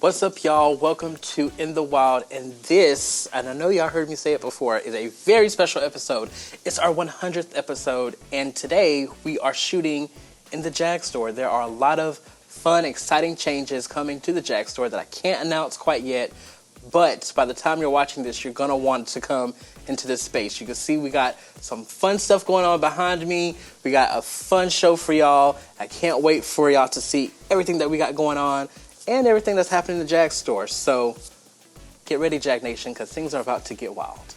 What's up, y'all? Welcome to In the Wild, and this, and I know y'all heard me say it before, is a very special episode. It's our 100th episode, and today we are shooting in the Jag store. There are a lot of fun, exciting changes coming to the Jag store that I can't announce quite yet, but by the time you're watching this, you're gonna want to come into this space. You can see we got some fun stuff going on behind me. We got a fun show for y'all. I can't wait for y'all to see everything that we got going on and everything that's happening in the Jag store. So get ready, Jag Nation, because things are about to get wild.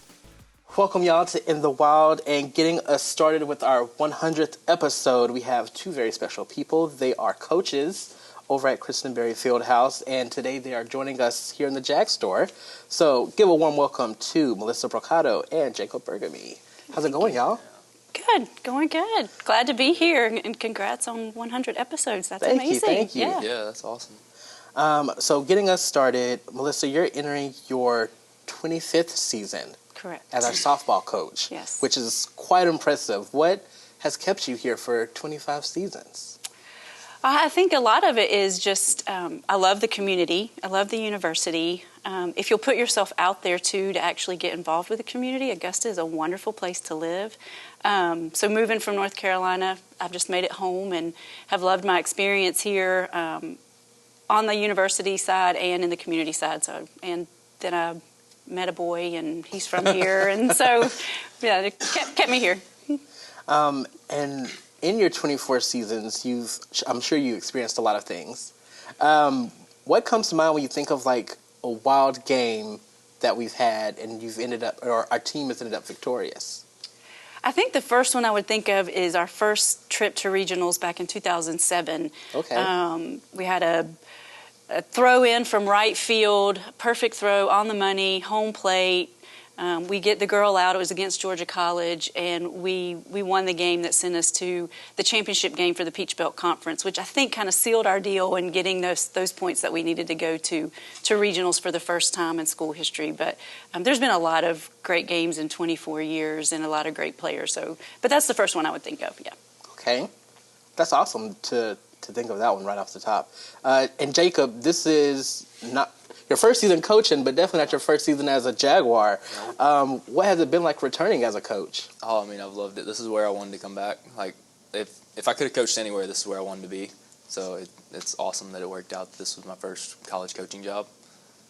Welcome, y'all, to In the Wild, and getting us started with our 100th episode, we have two very special people. They are coaches over at Christenberry Fieldhouse, and today they are joining us here in the Jag store. So give a warm welcome to Melissa Brocato and Jacob Burgamy. How's it going, y'all? Good, going good. Glad to be here, and congrats on 100 episodes. That's amazing. Thank you. Yeah, that's awesome. So getting us started, Melissa, you're entering your 25th season. Correct. As our softball coach. Yes. Which is quite impressive. What has kept you here for 25 seasons? I think a lot of it is just, I love the community. I love the university. If you'll put yourself out there, too, to actually get involved with the community, Augusta is a wonderful place to live. So moving from North Carolina, I've just made it home and have loved my experience here on the university side and in the community side. So, and then I met a boy, and he's from here, and so yeah, it kept me here. And in your 24 seasons, I'm sure you experienced a lot of things. What comes to mind when you think of like a wild game that we've had, and you've ended up, or our team has ended up victorious? I think the first one I would think of is our first trip to regionals back in 2007. Okay. We had a throw in from right field, perfect throw on the money, home plate. We get the girl out. It was against Georgia College, and we won the game that sent us to the championship game for the Peach Belt Conference, which I think kind of sealed our deal in getting those points that we needed to go to regionals for the first time in school history. But there's been a lot of great games in 24 years and a lot of great players. But that's the first one I would think of. Yeah. Okay, that's awesome to think of that one right off the top. And Jacob, this is not your first season coaching, but definitely not your first season as a Jaguar. What has it been like returning as a coach? Oh, I mean, I've loved it. This is where I wanted to come back. Like, if I could have coached anywhere, this is where I wanted to be. So it's awesome that it worked out. This was my first college coaching job.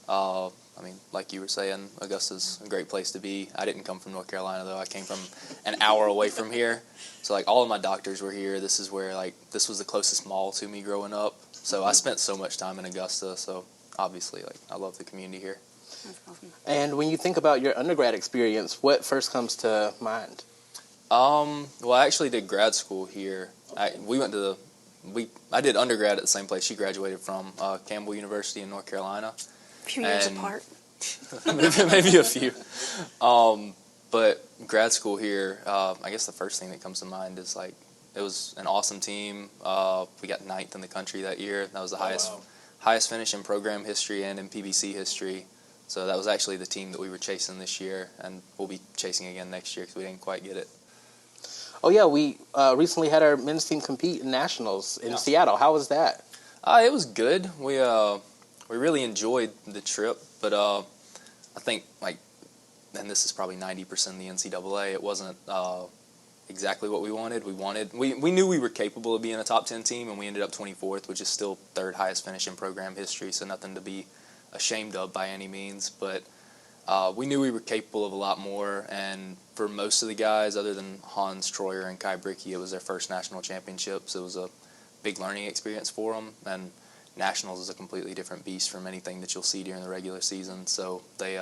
I mean, like you were saying, Augusta's a great place to be. I didn't come from North Carolina, though. I came from an hour away from here. So, like, all of my doctors were here. This is where, like, this was the closest mall to me growing up. So I spent so much time in Augusta. So, obviously, like, I love the community here. That's awesome. And when you think about your undergrad experience, what first comes to mind? Well, I actually did grad school here. I did undergrad at the same place she graduated from, Campbell University in North Carolina. A few years apart. Maybe a few. But grad school here, I guess the first thing that comes to mind is, like, it was an awesome team. We got 9th in the country that year. That was the highest finish in program history and in PBC history. So that was actually the team that we were chasing this year, and we'll be chasing again next year because we didn't quite get it. Oh, yeah, we recently had our men's team compete in nationals in Seattle. How was that? It was good. We really enjoyed the trip, but I think, like, and this is probably 90% of the NCAA, it wasn't exactly what we wanted. We knew we were capable of being a top 10 team, and we ended up 24th, which is still 3rd highest finish in program history, so nothing to be ashamed of by any means. But we knew we were capable of a lot more, and for most of the guys, other than Hans Troyer and Kai Bricky, it was their first national championships. It was a big learning experience for them, and nationals is a completely different beast from anything that you'll see during the regular season. So they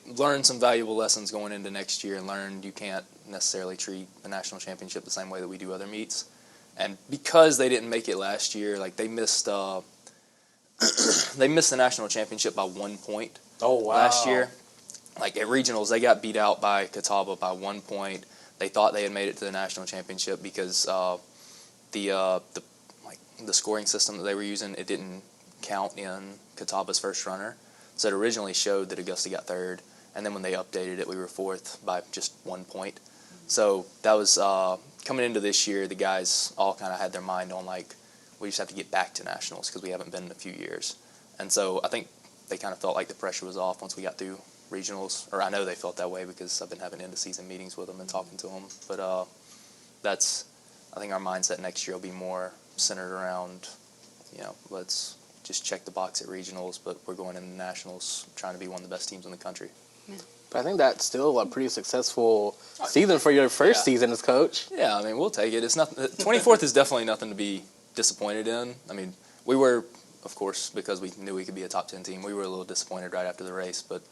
learned some valuable lessons going into next year, and learned you can't necessarily treat the national championship the same way that we do other meets. And because they didn't make it last year, like, they missed the national championship by 1 point. Oh, wow. Last year. Like, at regionals, they got beat out by Catawba by 1 point. They thought they had made it to the national championship because the scoring system that they were using, it didn't count in Catawba's first runner. So it originally showed that Augusta got 3rd, and then when they updated it, we were 4th by just 1 point. So that was coming into this year, the guys all kind of had their mind on, like, we just have to get back to nationals because we haven't been in a few years. And so I think they kind of felt like the pressure was off once we got through regionals, or I know they felt that way because I've been having end-of-season meetings with them and talking to them. But I think our mindset next year will be more centered around, let's just check the box at regionals, but we're going into nationals trying to be one of the best teams in the country. Yeah. But I think that's still a pretty successful season for your first season as coach. Yeah, I mean, we'll take it. It's not 24th is definitely nothing to be disappointed in. I mean, we were, of course, because we knew we could be a top 10 team, we were a little disappointed right after the race, but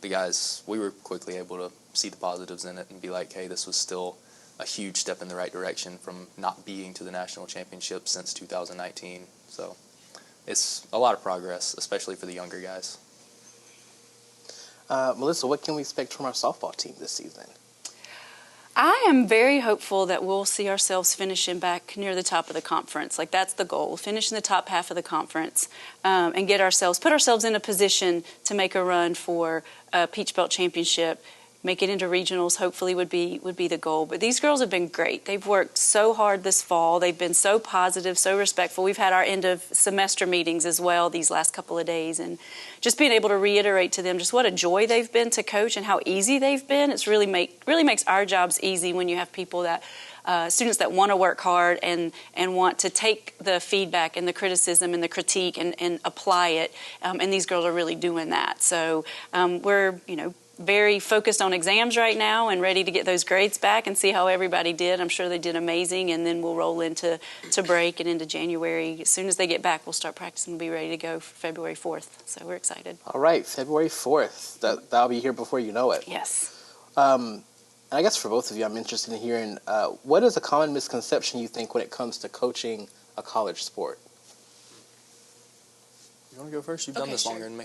the guys, we were quickly able to see the positives in it and be like, hey, this was still a huge step in the right direction from not being to the national championship since 2019. So it's a lot of progress, especially for the younger guys. Melissa, what can we expect from our softball team this season? I am very hopeful that we'll see ourselves finishing back near the top of the conference. Like, that's the goal, finish in the top half of the conference and put ourselves in a position to make a run for a Peach Belt championship. Make it into regionals, hopefully, would be the goal. But these girls have been great. They've worked so hard this fall. They've been so positive, so respectful. We've had our end of semester meetings as well these last couple of days, and just being able to reiterate to them just what a joy they've been to coach and how easy they've been. It's really makes our jobs easy when you have people that students that want to work hard and want to take the feedback and the criticism and the critique and apply it. And these girls are really doing that. So we're very focused on exams right now and ready to get those grades back and see how everybody did. I'm sure they did amazing, and then we'll roll into break and into January. As soon as they get back, we'll start practicing and be ready to go for February 4th. So we're excited. All right, February 4th. That'll be here before you know it. Yes. And I guess for both of you, I'm interested in hearing, what is a common misconception you think when it comes to coaching a college sport? You want to go first? You've done this longer than me.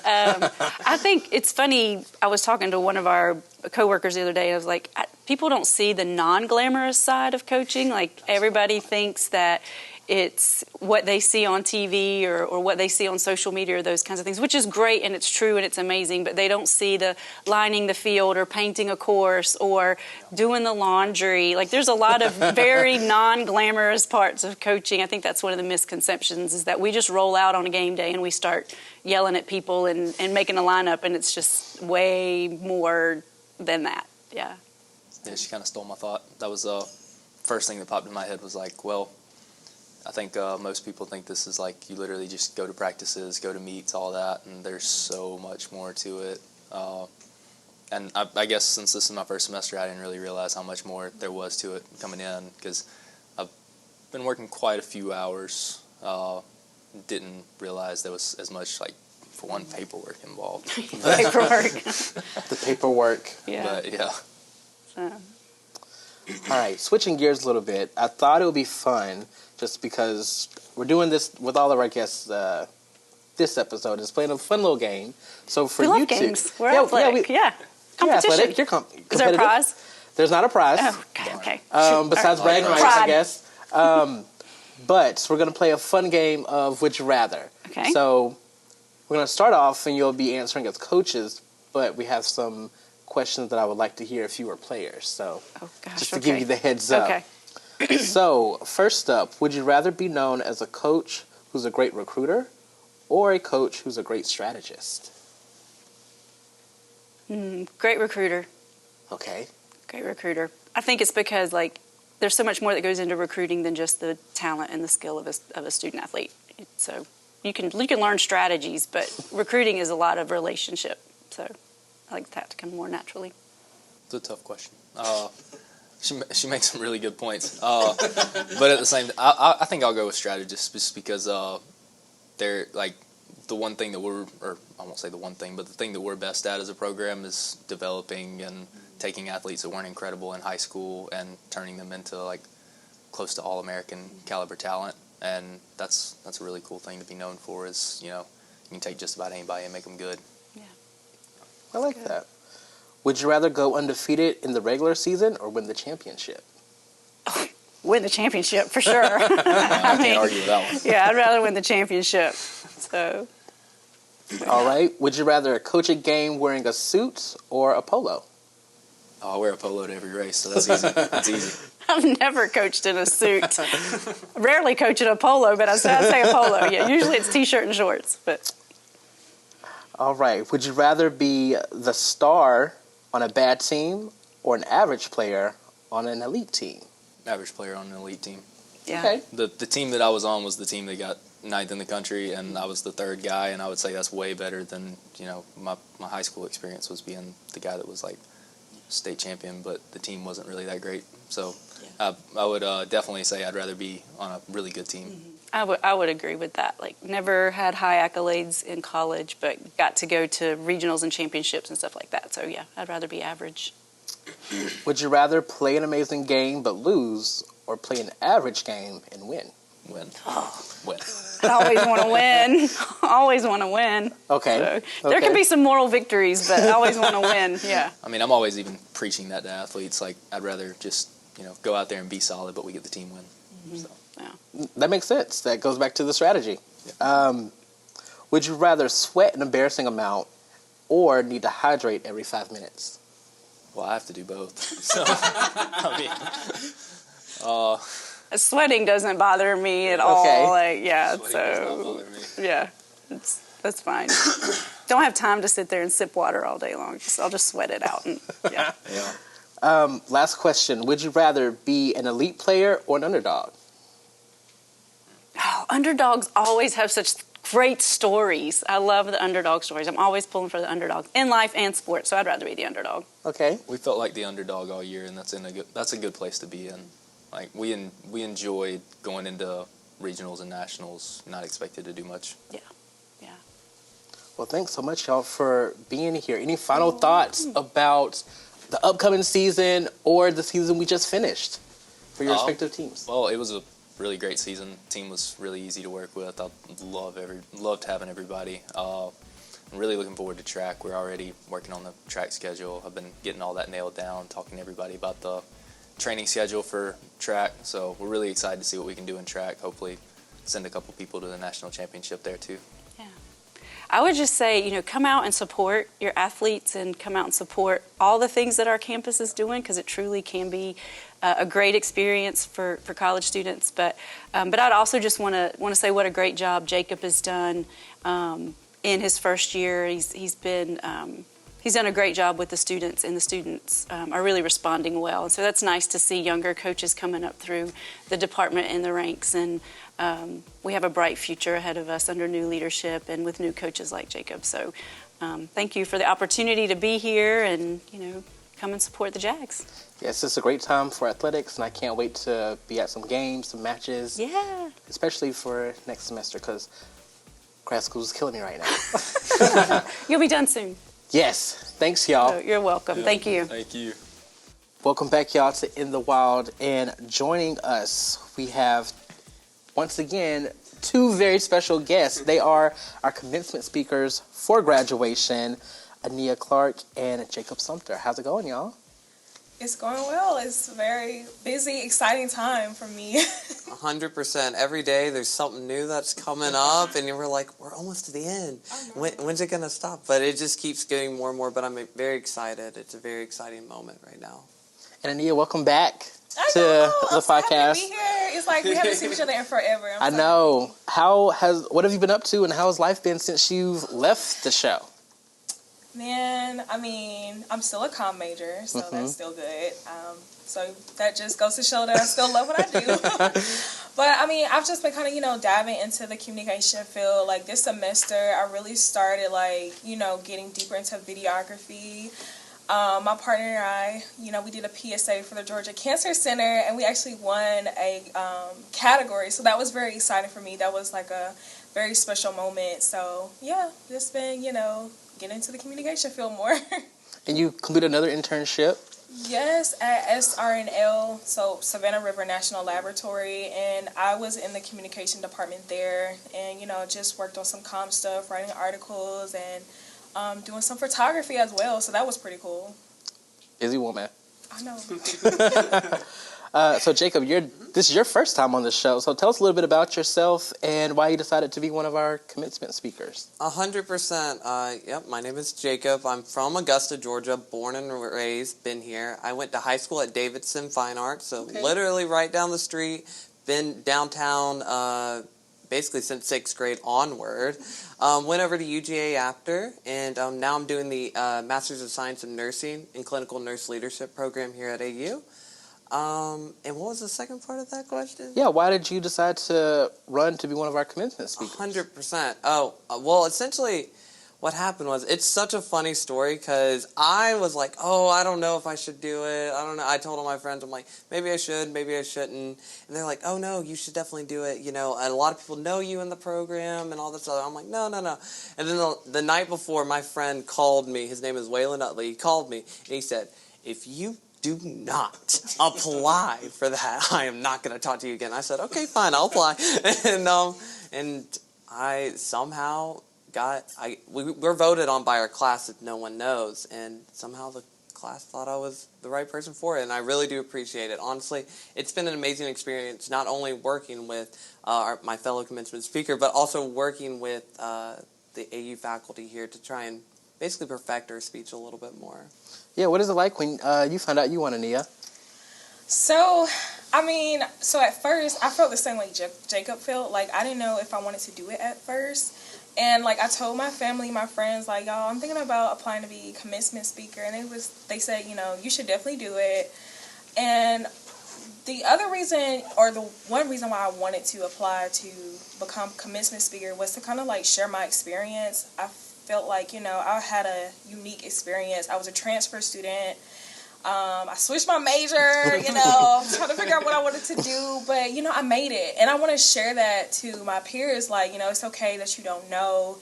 I think it's funny. I was talking to one of our coworkers the other day. I was like, people don't see the non-glamorous side of coaching. Like, everybody thinks that it's what they see on TV or what they see on social media or those kinds of things, which is great and it's true and it's amazing, but they don't see the lining the field or painting a course or doing the laundry. Like, there's a lot of very non-glamorous parts of coaching. I think that's one of the misconceptions, is that we just roll out on a game day and we start yelling at people and making a lineup, and it's just way more than that. Yeah. Yeah, she kind of stole my thought. That was the first thing that popped in my head was like, well, I think most people think this is like you literally just go to practices, go to meets, all that, and there's so much more to it. And I guess since this is my first semester, I didn't really realize how much more there was to it coming in, because I've been working quite a few hours. Didn't realize there was as much, like, for one, paperwork involved. Paperwork. The paperwork. Yeah. But, yeah. All right, switching gears a little bit, I thought it would be fun, just because we're doing this with all of our guests this episode, is playing a fun little game. So for we you love two, games. We're athletic. Yeah. Competition. Athletic, you're competitive. Is there a prize? There's not a prize. Oh, God, okay. Besides bragging rights, Pride. I guess. But we're going to play a fun game of Would You Rather. Okay. So we're going to start off, and you'll be answering as coaches, but we have some questions that I would like to hear if you were players. So just to give you the heads up. Okay. So first up, would you rather be known as a coach who's a great recruiter or a coach who's a great strategist? Great recruiter. Okay. Great recruiter. I think it's because, like, there's so much more that goes into recruiting than just the talent and the skill of a student athlete. So you can learn strategies, but recruiting is a lot of relationship. So I like that to come more naturally. It's a tough question. She makes some really good points. But at the same, I think I'll go with strategists, just because they're like the one thing that we're, or I won't say the one thing, but the thing that we're best at as a program is developing and taking athletes that weren't incredible in high school and turning them into like close to All-American caliber talent. And that's a really cool thing to be known for, is, you can take just about anybody and make them good. Yeah. I like that. Would you rather go undefeated in the regular season or win the championship? Win the championship for sure. I can't argue with that one. Yeah, I'd rather win the championship. So. All right. Would you rather coach a game wearing a suit or a polo? Oh, I wear a polo to every race, so that's easy. That's easy. I've never coached in a suit. Rarely coach in a polo, but I'd say a polo. Yeah, usually it's t-shirt and shorts. But All right. Would you rather be the star on a bad team or an average player on an elite team? Average player on an elite team. yeah, Okay. The team that I was on was the team that got 9th in the country, and I was the 3rd guy, and I would say that's way better than, my high school experience was being the guy that was like state champion, but the team wasn't really that great. So I would definitely say I'd rather be on a really good team. I would agree with that. Like, never had high accolades in college, but got to go to regionals and championships and stuff like that. So yeah, I'd rather be average. Would you rather play an amazing game but lose, or play an average game and win? Win. Oh. Win. I always want to win. Always want to win. Okay. So, there can be some moral victories, but I always want to win. Yeah. I mean, I'm always even preaching that to athletes. Like, I'd rather just, go out there and be solid, but we get the team win. So. Yeah. That makes sense. That goes back to the strategy. Yeah. Would you rather sweat an embarrassing amount or need to hydrate every 5 minutes? Well, I have to do both. So, Sweating doesn't bother me at all. Like, yeah. Sweating does not bother me. Yeah, that's fine. Don't have time to sit there and sip water all day long. I'll just sweat it out. And, yeah. Yeah. Last question. Would you rather be an elite player or an underdog? Oh, underdogs always have such great stories. I love the underdog stories. I'm always pulling for the underdog in life and sports, so I'd rather be the underdog. Okay. We felt like the underdog all year, and that's a good place to be in. Like, we enjoyed going into regionals and nationals, not expected to do much. Yeah. Well, thanks so much, y'all, for being here. Any final thoughts about the upcoming season or the season we just finished for your respective teams? Well, it was a really great season. The team was really easy to work with. I loved having everybody. I'm really looking forward to track. We're already working on the track schedule. I've been getting all that nailed down, talking to everybody about the training schedule for track. So we're really excited to see what we can do in track. Hopefully send a couple people to the national championship there too. Yeah. I would just say, come out and support your athletes and come out and support all the things that our campus is doing, because it truly can be a great experience for college students. But I'd also just want to say what a great job Jacob has done in his first year. He's done a great job with the students, and the students are really responding well. And so that's nice to see younger coaches coming up through the department and the ranks. And we have a bright future ahead of us under new leadership and with new coaches like Jacob. So thank you for the opportunity to be here and, come and support the Jags. Yes, it's a great time for athletics, and I can't wait to be at some games, some matches. Yeah. Especially for next semester, because grad school is killing me right now. You'll be done soon. Yes. Thanks, y'all. So you're welcome. Yeah. Thank you. Thank you. Welcome back, y'all, to In the Wild. And joining us, we have, once again, two very special guests. They are our commencement speakers for graduation, Aenea Clark and Jacob Sumpter. How's it going, y'all? It's going well. It's a very busy, exciting time for me. 100%. Every day there's something new that's coming up, and we're like, we're almost to the end. When's it going to stop? But it just keeps getting more and more, but I'm very excited. It's a very exciting moment right now. And Aenea, welcome back I to know. the I'm so happy podcast. to be here. It's like we haven't seen each other in forever. I know. What have you been up to, and how has life been since you've left the show? Man, I mean, I'm still a comm major, so that's still good. So that just goes to show that I still love what I do. But, I mean, I've just been kind of, diving into the communication field. Like, this semester, I really started, getting deeper into videography. My partner and I, we did a PSA for the Georgia Cancer Center, and we actually won a category. So that was very exciting for me. That was, like, a very special moment. So, yeah, just been, get into the communication field more. And you completed another internship? Yes, at SRNL, so Savannah River National Laboratory, and I was in the communication department there, and just worked on some comm stuff, writing articles, and doing some photography as well. So that was pretty cool. Busy woman. I know. So Jacob, this is your first time on the show. So tell us a little bit about yourself and why you decided to be one of our commencement speakers. 100%. Yep, my name is Jacob. I'm from Augusta, Georgia, born and raised, been here. I went to high school at Davidson Fine Arts, so literally right down the street, been downtown basically since 6th grade onward. Went over to UGA after, and now I'm doing the Master's of Science in Nursing and Clinical Nurse Leadership program here at AU. And what was the second part of that question? Yeah, why did you decide to run to be one of our commencement speakers? 100%. Oh, well, essentially what happened was, it's such a funny story because I was like, I don't know if I should do it. I don't know. I told all my friends, I'm like, maybe I should, maybe I shouldn't. And they're like, oh, no, you should definitely do it. And a lot of people know you in the program and all this stuff. I'm like, no. And then the night before, my friend called me. His name is Waylon Utley. He called me and he said, if you do not apply for that, I am not going to talk to you again. I said, okay, fine, I'll apply. And I somehow we were voted on by our class if no one knows, and somehow the class thought I was the right person for it, and I really do appreciate it. Honestly, it's been an amazing experience, not only working with my fellow commencement speaker, but also working with the AU faculty here to try and basically perfect our speech a little bit more. Yeah, what is it like when you found out you won Aenea? So at first, I felt the same way Jacob felt. Like, I didn't know if I wanted to do it at first. And, like, I told my family, my friends, like, y'all, I'm thinking about applying to be commencement speaker. And they said, you should definitely do it. And the other reason, or the one reason why I wanted to apply to become commencement speaker was to kind of, like, share my experience. I felt like, I had a unique experience. I was a transfer student. I switched my major, trying to figure out what I wanted to do, but, I made it, and I want to share that to my peers, like, it's okay that you don't know,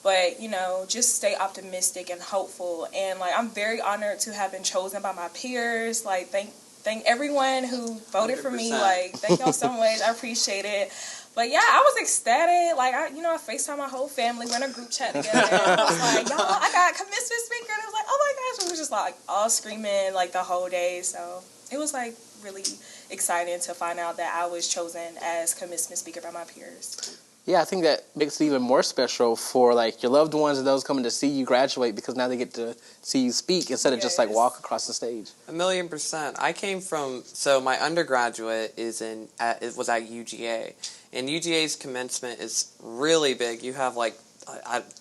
but, just stay optimistic and hopeful, and, like, I'm very honored to have been chosen by my peers, like, thank everyone who voted 100%. For me, like, thank y'all so much, I appreciate it. But yeah, I was ecstatic. Like, I FaceTime my whole family. We're in a group chat together. And I was like, y'all, I got commencement speaker. And I was like, oh my gosh. We were just like all screaming like the whole day. So it was like really exciting to find out that I was chosen as commencement speaker by my peers. Yeah, I think that makes it even more special for like your loved ones and those coming to see you graduate, because now they get to see you speak instead of just like walk across the stage. 1,000,000%. I came from, so my undergraduate was at UGA, and UGA's commencement is really big. You have like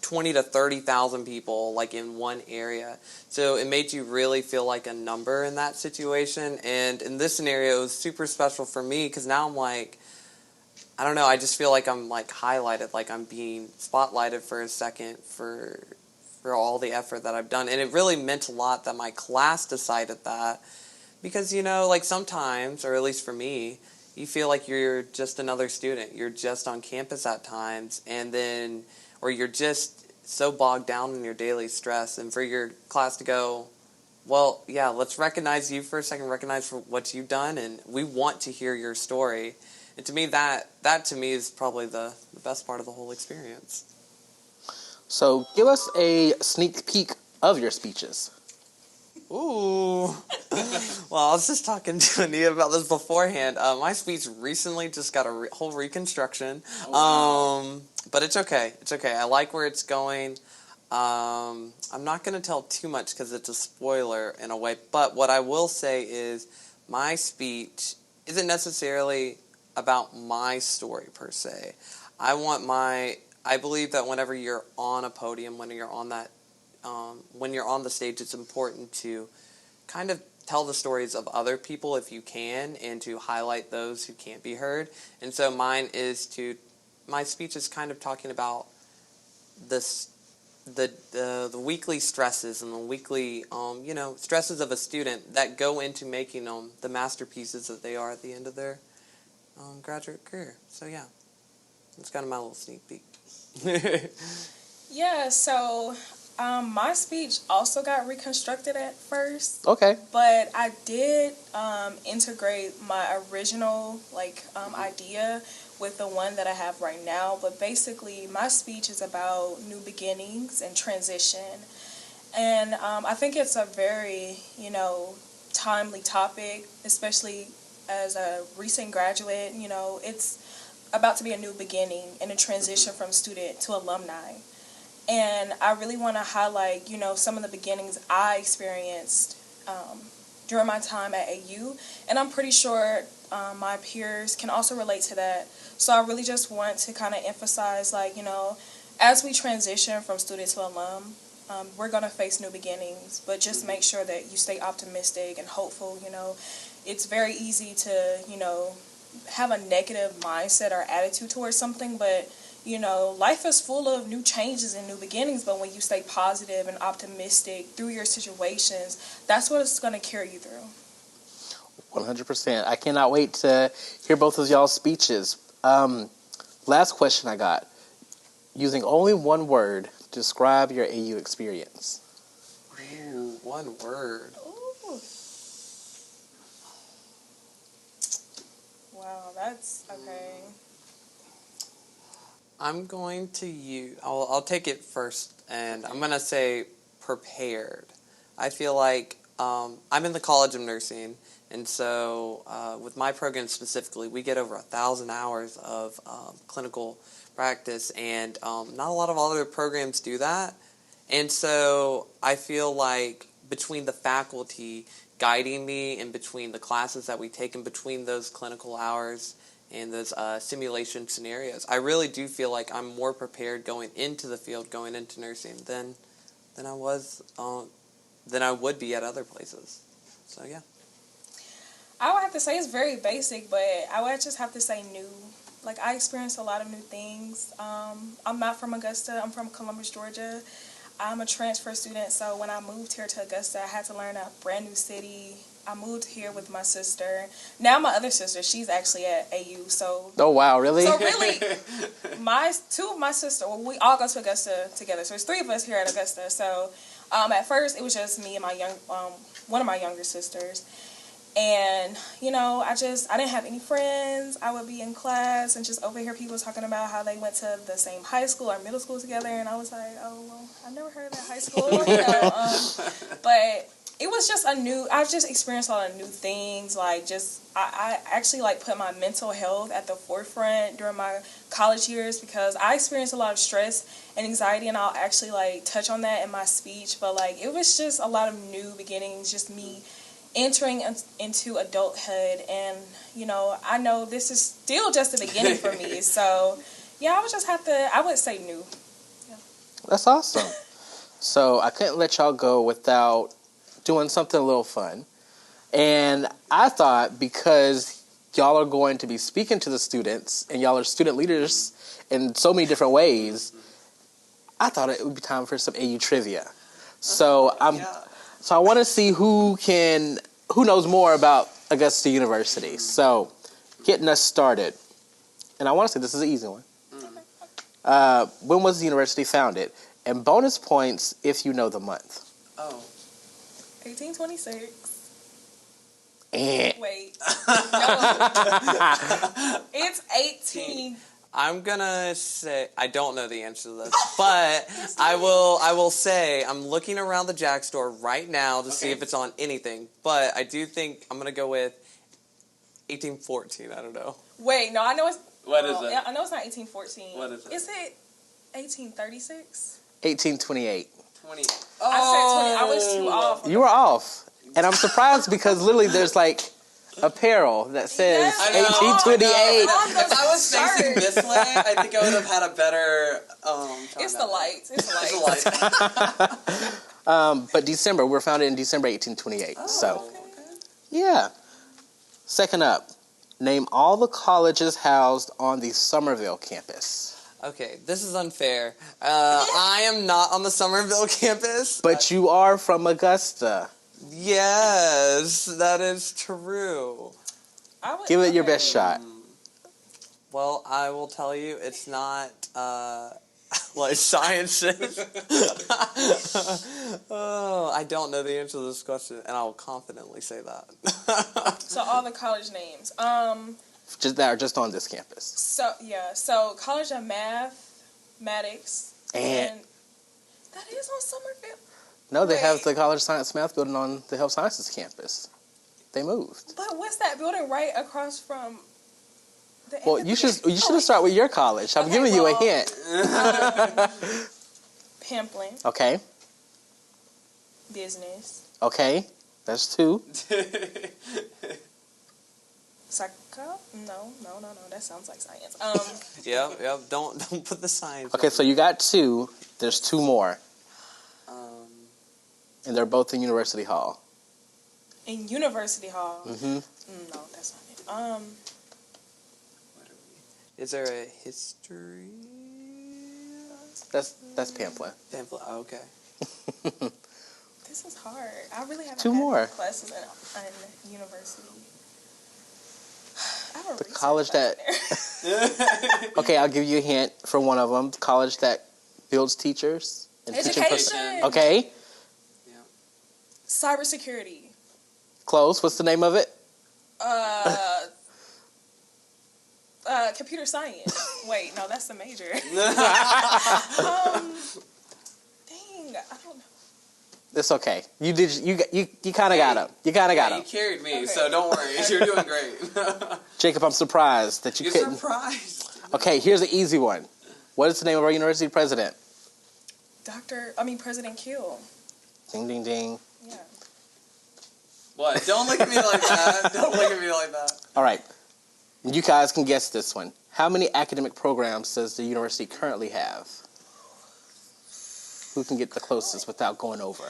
20 to 30,000 people like in one area, so it made you really feel like a number in that situation. And in this scenario, it was super special for me because now I'm like, I don't know, I just feel like I'm like highlighted, like I'm being spotlighted for a second for all the effort that I've done. And it really meant a lot that my class decided that, because, like sometimes, or at least for me, you feel like you're just another student. You're just on campus at times, and then, or you're just so bogged down in your daily stress, and for your class to go, well, yeah, let's recognize you for a second, recognize for what you've done, and we want to hear your story. And to me, that to me is probably the best part of the whole experience. So give us a sneak peek of your speeches. Ooh. Well, I was just talking to Aenea about this beforehand. My speech recently just got a whole reconstruction. But it's okay. It's okay. I like where it's going. I'm not going to tell too much because it's a spoiler in a way. But what I will say is my speech isn't necessarily about my story per se. I believe that whenever you're on a podium, when you're on the stage, it's important to kind of tell the stories of other people if you can, and to highlight those who can't be heard. And so my speech is kind of talking about the weekly stresses and the weekly stresses of a student that go into making the masterpieces that they are at the end of their graduate career. So yeah, that's kind of my little sneak peek. Yeah, so my speech also got reconstructed at first. Okay. But I did integrate my original idea with the one that I have right now. But basically, my speech is about new beginnings and transition. And I think it's a very, timely topic, especially as a recent graduate, you know, it's about to be a new beginning and a transition from student to alumni. And I really want to highlight, you know, some of the beginnings I experienced during my time at AU. And I'm pretty sure my peers can also relate to that. So I really just want to kind of emphasize, like, you know, as we transition from student to alum, we're going to face new beginnings. But just make sure that you stay optimistic and hopeful, you know. It's very easy to, you know, have a negative mindset or attitude towards something, but you know, life is full of new changes and new beginnings, but when you stay positive and optimistic through your situations, that's what it's going to carry you through. 100%. I cannot wait to hear both of y'all's speeches. Last question I got. Using only one word, describe your AU experience. Ooh, one word. Ooh. Wow, that's okay. I'm going to use, I'll take it first, and I'm going to say prepared. I feel like I'm in the College of Nursing, and so with my program specifically, we get over 1,000 hours of clinical practice, and not a lot of other programs do that. And so I feel like between the faculty guiding me and between the classes that we take in between those clinical hours and those simulation scenarios, I really do feel like I'm more prepared going into the field, going into nursing, than I was than I would be at other places. So yeah. I would have to say it's very basic, but I would just have to say new. Like, I experienced a lot of new things. I'm not from Augusta. I'm from Columbus, Georgia. I'm a transfer student, so when I moved here to Augusta, I had to learn a brand new city. I moved here with my sister. Now my other sister, she's actually at AU, so... Oh, wow, really? So really, two of my sisters, well, we all go to Augusta together, so there's three of us here at Augusta. So at first, it was just me and my one of my younger sisters. And, you know, I didn't have any friends. I would be in class and just overhear people talking about how they went to the same high school or middle school together. And I was like, oh, well, I've never heard of that high school. You know, but it was just I just experienced a lot of new things. Like, I actually, like, put my mental health at the forefront during my college years because I experienced a lot of stress and anxiety, and I'll actually, like, touch on that in my speech. But, like, it was just a lot of new beginnings, just me entering into adulthood, and you know, I know this is still just the beginning for me. So yeah, I would say new. Yeah. That's awesome. So I couldn't let y'all go without doing something a little fun. And I thought, because y'all are going to be speaking to the students and y'all are student leaders in so many different ways, I thought it would be time for some AU trivia. So So I want to see who knows more about Augusta University. So, getting us started. And I want to say this is an easy one. When was the university founded? And bonus points if you know the month. 1826. Eh. Wait. No. It's 18. I'm gonna say I don't know the answer to this, but I will say I'm looking around the Jack store right now to see if it's on anything. But I do think I'm gonna go with 1814. I don't know. Wait, no, I know it's. What is it? I know it's not 1814. What is it? Is it 1836? 1828. 20. I said 20. I was too off. You were off. And I'm surprised because literally there's like apparel that says Yes. 1828. If I was facing this way, I think I would have had a better. It's the lights. It's the lights. But December, we're founded in December 1828. Yeah. Second up, name all the colleges housed on the Somerville campus. Okay, this is unfair. I am not on the Somerville campus. But you are from Augusta. Yes, that is true. Give it your best shot. Well, I will tell you, it's not life sciences. Oh, I don't know the answer to this question, and I will confidently say that. So all the college names. That are just on this campus. So College of Mathematics. And that is on Somerville. no, they have the College of Science Math building on the Health Sciences campus. They moved. But what's that building right across from the Well, you should have started with your college. I'm giving you a hint. Pamplin. Okay. Business. Okay. That's 2. Psycho? No. That sounds like science. Yep. Don't put the science. Okay, so you got 2. There's 2 more. And they're both in University Hall. In University Hall. Mm-hmm. No, that's not it. Is there a history? That's Pamplin. Pamphlet. Oh, okay. This is hard. I really haven't 2 had more. classes in university. I have a The college that. Okay, I'll give you a hint for one of them. The college that builds teachers and teaching Education. Okay. Cybersecurity. Close. What's the name of it? Computer science. Wait, no, that's the major. Dang, I don't know. It's okay. You kind of got him. You kind of got him. You carried me, Okay. so don't worry. You're doing great. Jacob, I'm surprised that you You're couldn't. surprised. Okay, here's an easy one. What is the name of our university president? President Kill. Ding, ding, ding. Yeah. What? Don't look at me like that. Don't look at me like that. All right. You guys can guess this one. How many academic programs does the university currently have? Who can get the closest without going over?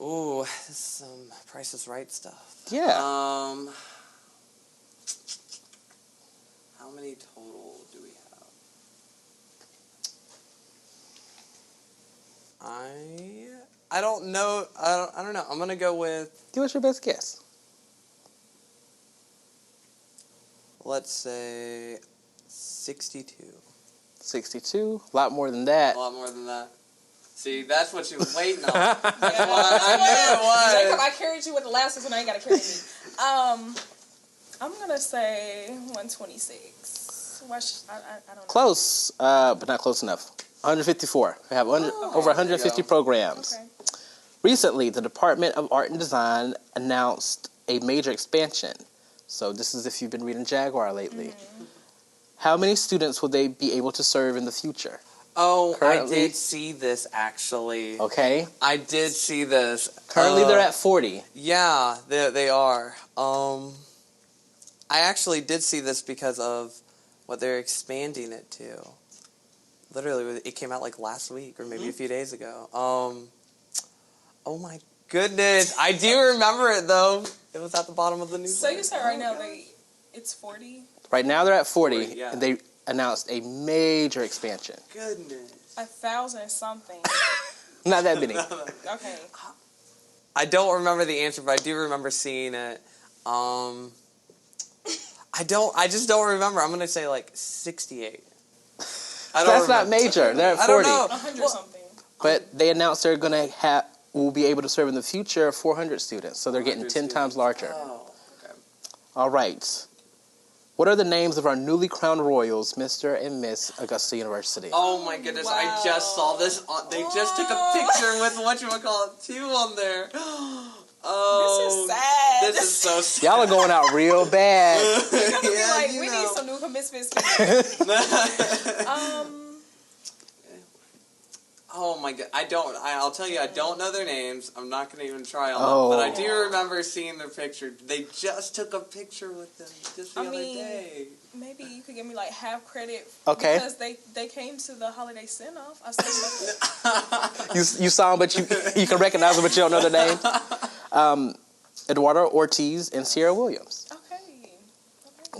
Ooh, this is some Price is Right stuff. Yeah. How many total do we have? I don't know. I don't know. I'm gonna go with, Give us your best guess. let's say, 62. 62. A lot more than that. A lot more than that. See, that's what you were waiting on. That's why I knew it was. Jacob, I carried you with the last one. I ain't got to carry me. I'm gonna say 126. I don't know. Close, but not close enough. 154. We have over 150 programs. Okay. Recently, the Department of Art and Design announced a major expansion. So this is if you've been reading Jaguar lately. Mm-hmm. How many students will they be able to serve in the future? Oh, Currently- I did see this, actually. Okay. I did see this. Currently, they're at 40. Yeah, they are. I actually did see this because of what they're expanding it to. Literally, it came out like last week or maybe a few days ago. Oh my goodness. I do remember it, though. It was at the bottom of the news. So you said right now it's 40? Right now, they're at 40, 40, yeah. and they announced a major expansion. Goodness. 1,000 something. Not that many. Okay. I don't remember the answer, but I do remember seeing it. I just don't remember. I'm going to say like 68. That's not major. They're at 40. I don't know. 100 something. But they announced they're going to will be able to serve in the future 400 students. So they're getting 10 times larger. Oh, okay. All right. What are the names of our newly crowned royals, Mr. and Miss Augusta University? Oh my goodness, Wow. I just saw this. They just took a picture with whatchamacallit, 2 on there. Oh, This is sad. This is so sad. Y'all are going out real bad. You're gonna be Yeah, like, you we know. need some new commencements here. Oh my god, I'll tell you, I don't know their names. I'm not going to even try on Oh. them. But I do remember seeing their picture. They just took a picture with them just the other day. Maybe you could give me like half credit. Okay. Because they came to the holiday send-off. I said, You saw them, but you can recognize them, but you don't know their name. Eduardo Ortiz and Sierra Williams. okay.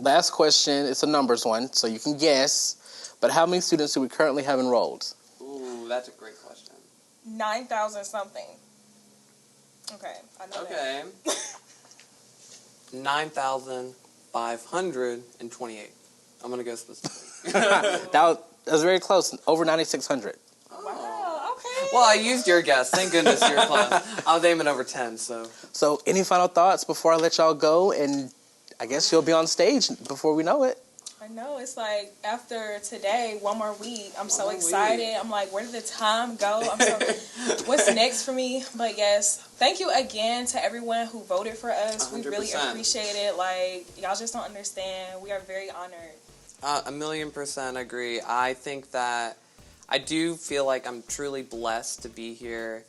Last question. It's a numbers one, so you can guess. But how many students do we currently have enrolled? Ooh, that's a great question. 9,000 something. Okay, I know Okay. 9,528. I'm going to go specific. That was very close. Over 9,600. that. Wow, okay. Well, I used your guess. Thank goodness you're close. I was aiming over 10, so. So, any final thoughts before I let y'all go? And I guess you'll be on stage before we know it. I know. It's like after today, one more week. I'm so more excited. week. I'm like, where did the time go? What's next for me? But yes, thank you again to everyone who voted for us. 100%. We really appreciate it. Like, y'all just don't understand. We are very honored. 1,000,000% agree. I think that I do feel like I'm truly blessed to be here,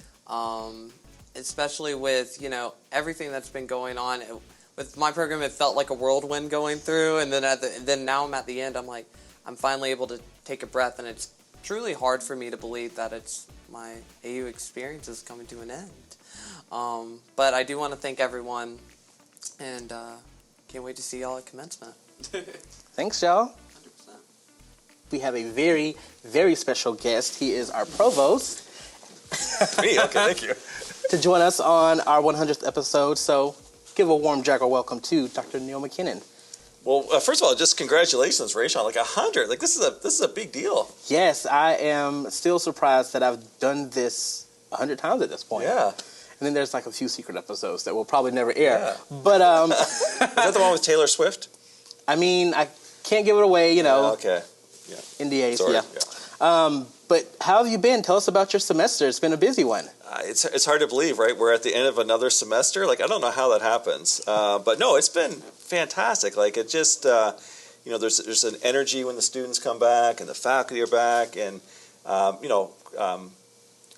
especially with, everything that's been going on. With my program, it felt like a whirlwind going through, and then now I'm at the end. I'm like, I'm finally able to take a breath, and it's truly hard for me to believe that it's my AU experience is coming to an end. But I do want to thank everyone, and can't wait to see y'all at commencement. Thanks, y'all. 100%. We have a very, very special guest. He is our provost. Me? Okay, thank you. To join us on our 100th episode. So give a warm Jacob welcome to Dr. Neil MacKinnon. Well, first of all, just congratulations, Rachel. Like 100. Like this is a big deal. Yes, I am still surprised that I've done this 100 times at this point. Yeah. And then there's like a few secret episodes that will probably never air. Yeah. But Is that the one with Taylor Swift? I mean, I can't give it away, Yeah, okay. Yeah. NDAs, Sorry. yeah. But how have you been? Tell us about your semester. It's been a busy one. It's hard to believe, right? We're at the end of another semester. Like, I don't know how that happens. But no, it's been fantastic. Like, it just, there's an energy when the students come back and the faculty are back. And,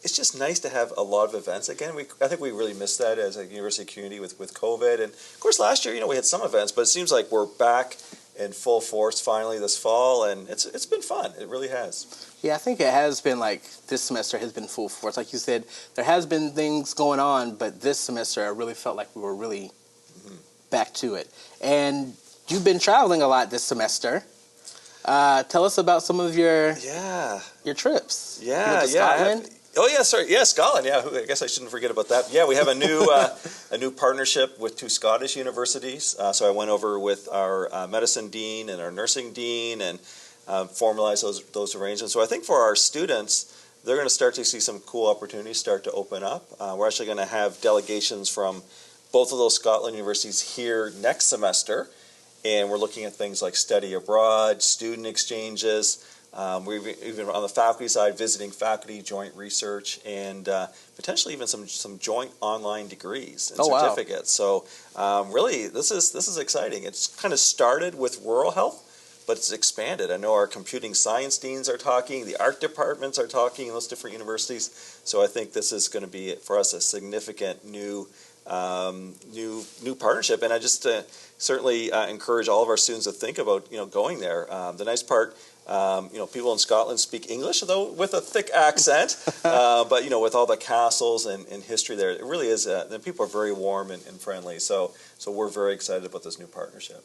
it's just nice to have a lot of events again. I think we really missed that as a university community with COVID. And, of course, last year, we had some events. But it seems like we're back in full force finally this fall. And it's been fun. It really has. Yeah, I think it has been like this semester has been full force. Like you said, there has been things going on, but this semester I really felt like we were really back to it. And you've been traveling a lot this semester. Tell us about some of your trips. Yeah, you went to Scotland? Oh yeah, sorry. Yeah, Scotland. Yeah, I guess I shouldn't forget about that. Yeah, we have a new partnership with 2 Scottish universities. So I went over with our medicine dean and our nursing dean and formalize those arrangements. So I think for our students, they're going to start to see some cool opportunities start to open up. We're actually going to have delegations from both of those Scotland universities here next semester, and we're looking at things like study abroad, student exchanges. We've even on the faculty side visiting faculty, joint research, and potentially even some joint online degrees and certificates. Wow. So really, this is exciting. It's kind of started with rural health, but it's expanded. I know our computing science deans are talking, the art departments are talking in those different universities. So I think this is going to be, for us, a significant new partnership. And I just certainly encourage all of our students to think about, going there. The nice part, people in Scotland speak English, though with a thick accent, but, with all the castles and history there, it really is, the people are very warm and friendly. So we're very excited about this new partnership.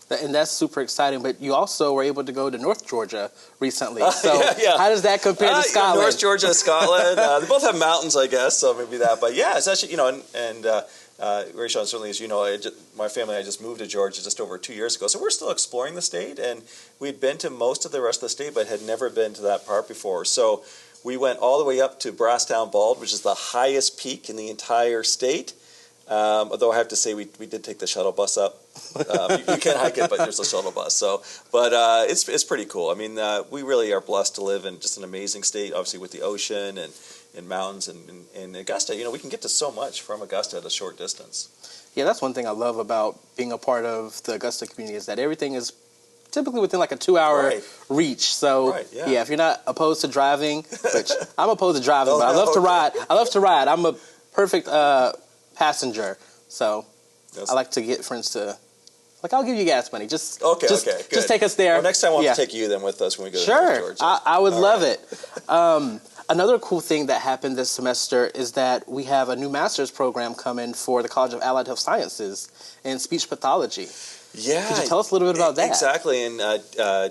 And that's super exciting. But you also were able to go to North Georgia recently. So yeah. How does that compare to Scotland? North Georgia, Scotland. They both have mountains, I guess, so maybe that. But yeah, it's actually, Rachel, certainly as you know, my family and I just moved to Georgia just over 2 years ago. So we're still exploring the state. And we'd been to most of the rest of the state, but had never been to that part before. So we went all the way up to Brasstown Bald, which is the highest peak in the entire state. Although I have to say we did take the shuttle bus up. You can't hike it, but there's a shuttle bus. So, but it's pretty cool. I mean, we really are blessed to live in just an amazing state, obviously with the ocean and mountains and Augusta. We can get to so much from Augusta at a short distance. Yeah, that's one thing I love about being a part of the Augusta community is that everything is typically within like a 2-hour reach. So if you're not opposed to driving, which I'm opposed to driving, but I love to ride. I love to ride. I'm a perfect passenger, so I like to get friends to, I'll give you gas money. Just take us there. Well, next time we'll have to take you then with us when we go to North Georgia. I would love it. Another cool thing that happened this semester is that we have a new master's program coming for the College of Allied Health Sciences in speech pathology. Yeah. Could you tell us a little bit about that? Exactly. And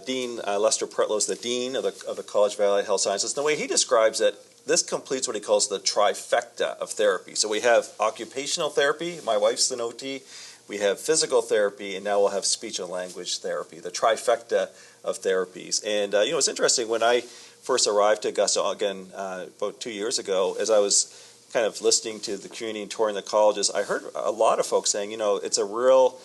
Dean Lester Pretlow is the Dean of the College of Allied Health Sciences. And the way he describes it, this completes what he calls the trifecta of therapy. So we have occupational therapy. My wife's an OT. We have physical therapy, and now we'll have speech and language therapy, the trifecta of therapies. And, it's interesting. When I first arrived to Augusta, again, about 2 years ago, as I was kind of listening to the community and touring the colleges, I heard a lot of folks saying, it's a real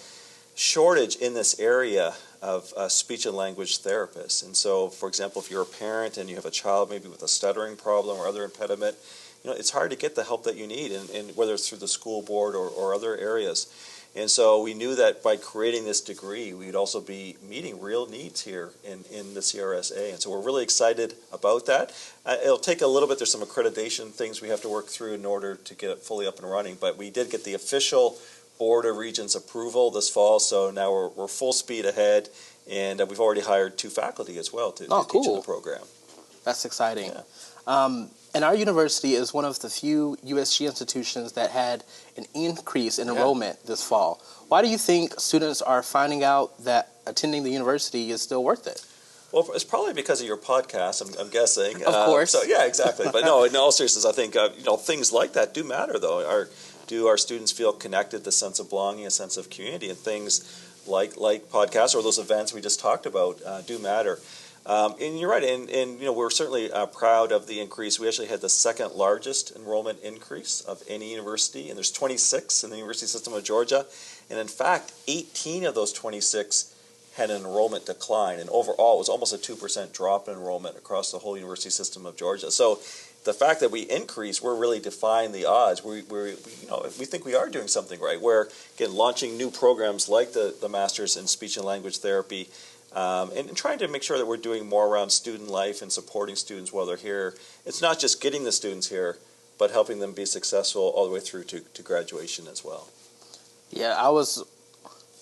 shortage in this area of speech and language therapists. And so, for example, if you're a parent and you have a child maybe with a stuttering problem or other impediment, it's hard to get the help that you need, and whether it's through the school board or other areas. And so we knew that by creating this degree, we'd also be meeting real needs here in the CRSA. And so we're really excited about that. It'll take a little bit. There's some accreditation things we have to work through in order to get it fully up and running. But we did get the official Board of Regents approval this fall, so now we're full speed ahead. And we've already hired 2 faculty as well to teach in the program. That's exciting. Yeah. And our university is one of the few USG institutions that had an increase in enrollment this fall. Why do you think students are finding out that attending the university is still worth it? Well, it's probably because of your podcast, I'm guessing. Of course. So yeah, exactly. But no, in all seriousness, I think things like that do matter, though. Do our students feel connected, the sense of belonging, a sense of community, and things like podcasts or those events we just talked about do matter. And you're right, and we're certainly proud of the increase. We actually had the second largest enrollment increase of any university, and there's 26 in the University System of Georgia. And in fact, 18 of those 26 had an enrollment decline, and overall it was almost a 2% drop in enrollment across the whole University System of Georgia. So the fact that we increase, we're really defying the odds. We think we are doing something right. We're, again, launching new programs like the Masters in Speech and Language Therapy, and trying to make sure that we're doing more around student life and supporting students while they're here. It's not just getting the students here, but helping them be successful all the way through to graduation as well. Yeah, I was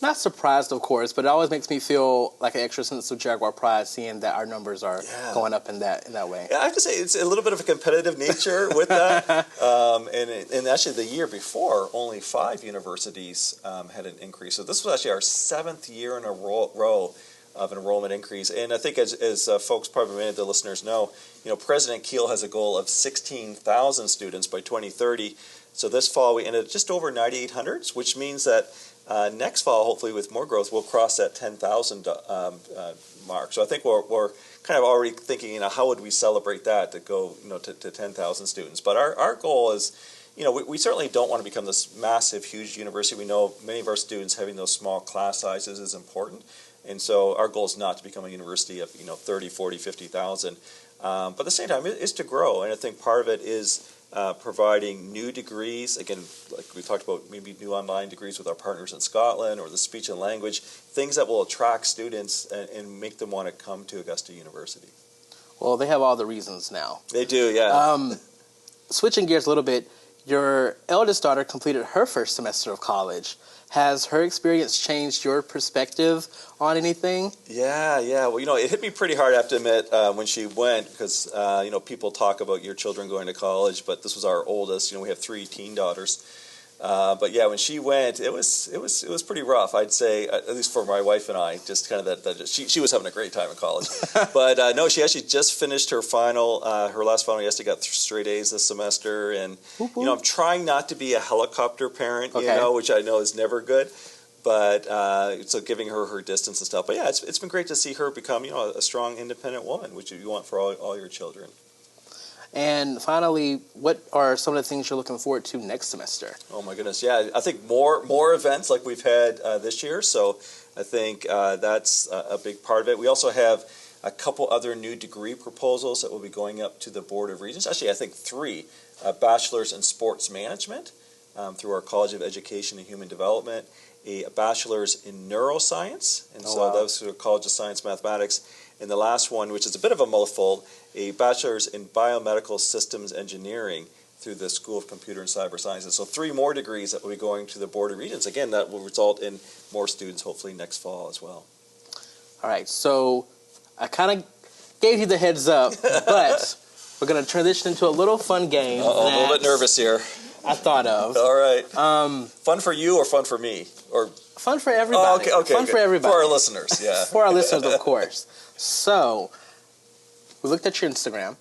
not surprised, of course, but it always makes me feel like an extra sense of Jaguar pride seeing that our numbers are going up in that way. Yeah, I have to say it's a little bit of a competitive nature with that. And actually the year before, only 5 universities had an increase. So this was actually our 7th year in a row of enrollment increase. And I think as folks, probably many of the listeners know, President Kiel has a goal of 16,000 students by 2030. So this fall we ended just over 9,800, which means that next fall, hopefully with more growth, we'll cross that 10,000 mark. So I think we're kind of already thinking, how would we celebrate that to go, to 10,000 students? But our goal is, we certainly don't want to become this massive, huge university. We know many of our students having those small class sizes is important. And so our goal is not to become a university of 30, 40, 50,000. But at the same time, it is to grow. And I think part of it is providing new degrees. Again, like we talked about, maybe new online degrees with our partners in Scotland, or the speech and language, things that will attract students and make them want to come to Augusta University. Well, they have all the reasons now. They do, yeah. Switching gears a little bit, your eldest daughter completed her first semester of college. Has her experience changed your perspective on anything? Yeah. Well, it hit me pretty hard, I have to admit, when she went, because, people talk about your children going to college, but this was our oldest. We have 3 teen daughters. But yeah, when she went, it was pretty rough, I'd say, at least for my wife and I. Just kind of that she was having a great time in college, but no, she actually just finished her final, her last final yesterday. Got straight A's this semester, and I'm trying not to be a helicopter parent, which I know is never good. But so giving her distance and stuff. But yeah, it's been great to see her become a strong, independent woman, which you want for all your children. And finally, what are some of the things you're looking forward to next semester? Oh my goodness, yeah, I think more events like we've had this year. So I think that's a big part of it. We also have a couple other new degree proposals that will be going up to the Board of Regents. Actually, I think 3: bachelor's in sports management through our College of Education and Human Development, a bachelor's in neuroscience, and those through the College of Science Mathematics. And the last one, which is a bit of a mouthful, a bachelor's in biomedical systems engineering through the School of Computer and Cyber Sciences. So 3 more degrees that will be going to the Board of Regents. Again, that will result in more students hopefully next fall as well. All right, so I kind of gave you the heads up, but we're going to transition into a little fun game. A little bit nervous here. I thought of. All right. Fun for you or fun for me? Or fun for everybody. Oh, okay. Fun for everybody. For our listeners, yeah. For our listeners, of course. So, we looked at your Instagram.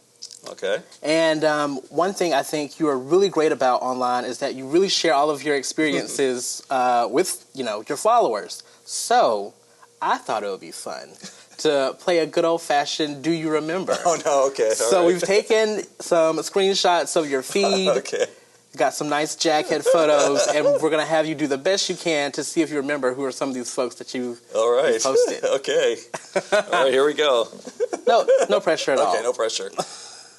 Okay. And one thing I think you are really great about online is that you really share all of your experiences with, your followers. So, I thought it would be fun to play a good old-fashioned Do You Remember? Oh, no, okay. So, we've taken some screenshots of your feed. Okay. got some nice jackhead photos, and we're going to have you do the best you can to see if you remember who are some of these folks that you've posted. Okay. All right, here we go. No pressure at all. Okay, no pressure.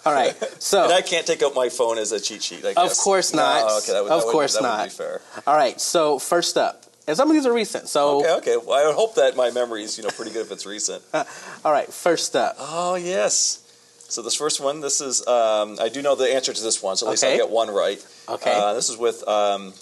All right, so... And I can't take out my phone as a cheat sheet, I guess. Of course not. No, okay, that wouldn't be fair. All right, so first up, and some of these are recent, so... Okay. Well, I would hope that my memory is, pretty good if it's recent. All right, first up. Oh, yes. So this first one, this is, I do know the answer to this one, so at least I'll get one right. Okay. This is with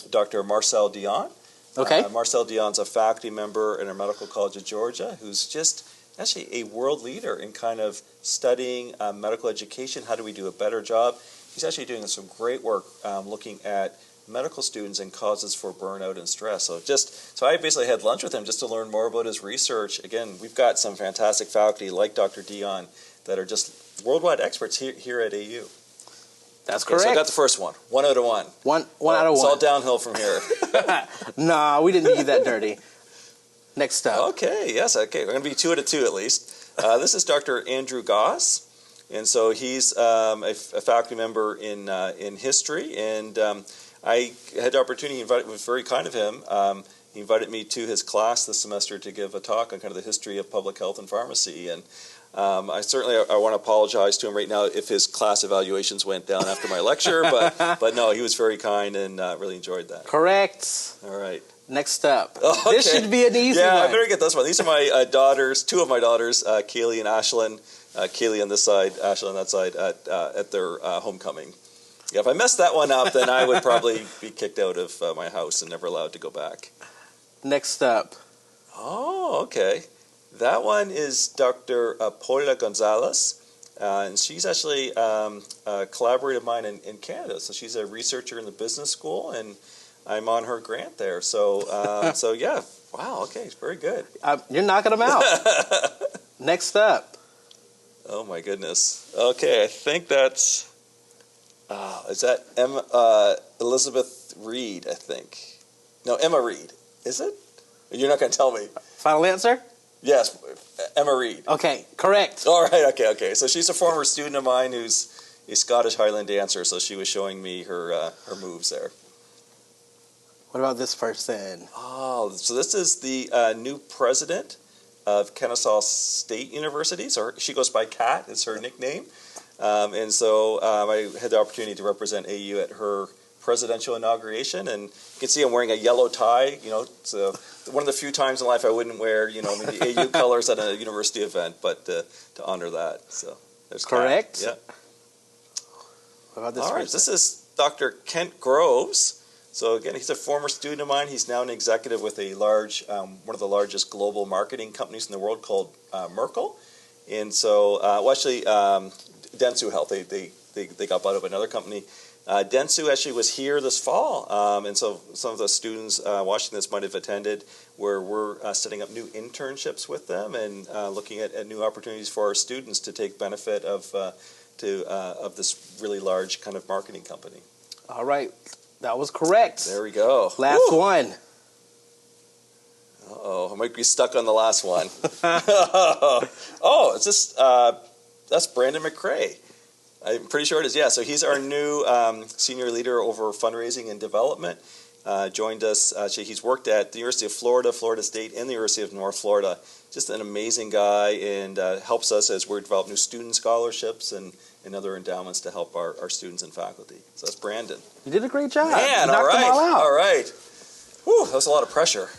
Dr. Marcel Dion. Okay. Marcel Dion's a faculty member in our Medical College of Georgia who's just actually a world leader in kind of studying medical education. How do we do a better job? He's actually doing some great work looking at medical students and causes for burnout and stress. So I basically had lunch with him just to learn more about his research. Again, we've got some fantastic faculty like Dr. Dion that are just worldwide experts here at AU. That's correct. So I got the first one. 1 out of 1. One out of 1. It's all downhill from here. Nah, we didn't do that dirty. Next up. Okay, yes, okay. We're going to be 2 out of 2 at least. This is Dr. Andrew Goss. And so he's a faculty member in history. And I had the opportunity, it was very kind of him. He invited me to his class this semester to give a talk on kind of the history of public health and pharmacy. And I want to apologize to him right now if his class evaluations went down after my lecture, but no, he was very kind and really enjoyed that. Correct. All right. Next up. Okay. This should be an easy one. Yeah, I better get this one. These are my daughters, 2 of my daughters, Kaylee and Ashlyn. Kaylee on this side, Ashlyn on that side, at their homecoming. Yeah, if I messed that one up, then I would probably be kicked out of my house and never allowed to go back. Next up. Oh, okay. That one is Dr. Paula Gonzalez, and she's actually a collaborator of mine in Canada. So she's a researcher in the business school, and I'm on her grant there. So yeah, wow, okay, it's very good. You're knocking them out. Next up. Oh my goodness. Okay, I think that's is that Elizabeth Reed? I think. No, Emma Reed. Is it? You're not going to tell me. Final answer? Yes, Emma Reed. Okay, correct. All right, okay. So she's a former student of mine who's a Scottish Highland dancer, so she was showing me her moves there. What about this person? Oh, so this is the new president of Kennesaw State University. So she goes by Kat, is her nickname. And so I had the opportunity to represent AU at her presidential inauguration, and you can see I'm wearing a yellow tie. So one of the few times in life I wouldn't wear, maybe AU colors at a university event, but to honor that. So there's correct. Kat. Yeah. What about this All person? right, this is Dr. Kent Groves. So again, he's a former student of mine. He's now an executive with a large, one of the largest global marketing companies in the world called Merkle. And so, Dentsu Health, they got bought up by another company. Dentsu actually was here this fall, and so some of the students watching this might have attended, where we're setting up new internships with them and looking at new opportunities for our students to take benefit of this really large kind of marketing company. All right, that was correct. There we go. Last one. Uh-oh, I might be stuck on the last one. It's just that's Brandon McCrae. I'm pretty sure it is. Yeah, so he's our new senior leader over fundraising and development. Joined us. He's worked at the University of Florida, Florida State, and the University of North Florida. Just an amazing guy, and helps us as we develop new student scholarships and other endowments to help our students and faculty. So that's Brandon. You did a great job. Man, you knocked them all out. All right. Whew, that was a lot of pressure.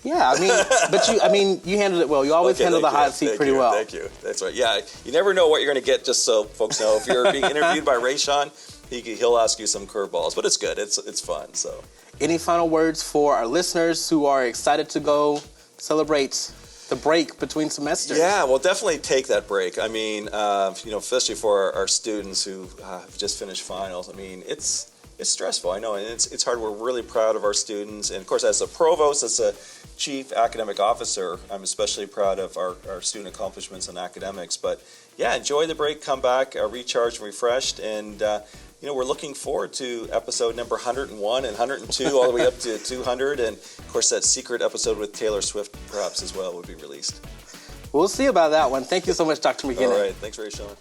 Yeah, you handled it well. You always handle the hot seat pretty well. Thank you. That's right. Yeah, you never know what you're going to get, just so folks know. If you're being interviewed by Ray Sean, he'll ask you some curveballs, but it's good. It's fun. So, any final words for our listeners who are excited to go celebrate the break between semesters? Yeah, well, definitely take that break. I mean, especially for our students who have just finished finals. I mean, it's stressful, I know, and it's hard. We're really proud of our students, and of course, as a provost, as a chief academic officer, I'm especially proud of our student accomplishments in academics. But yeah, enjoy the break, come back recharged and refreshed, and we're looking forward to episode number 101 and 102 all the way up to 200, and of course that secret episode with Taylor Swift perhaps as well will be released. We'll see about that one. Thank you so much, Dr. MacKinnon. All right, thanks, Ray Sean.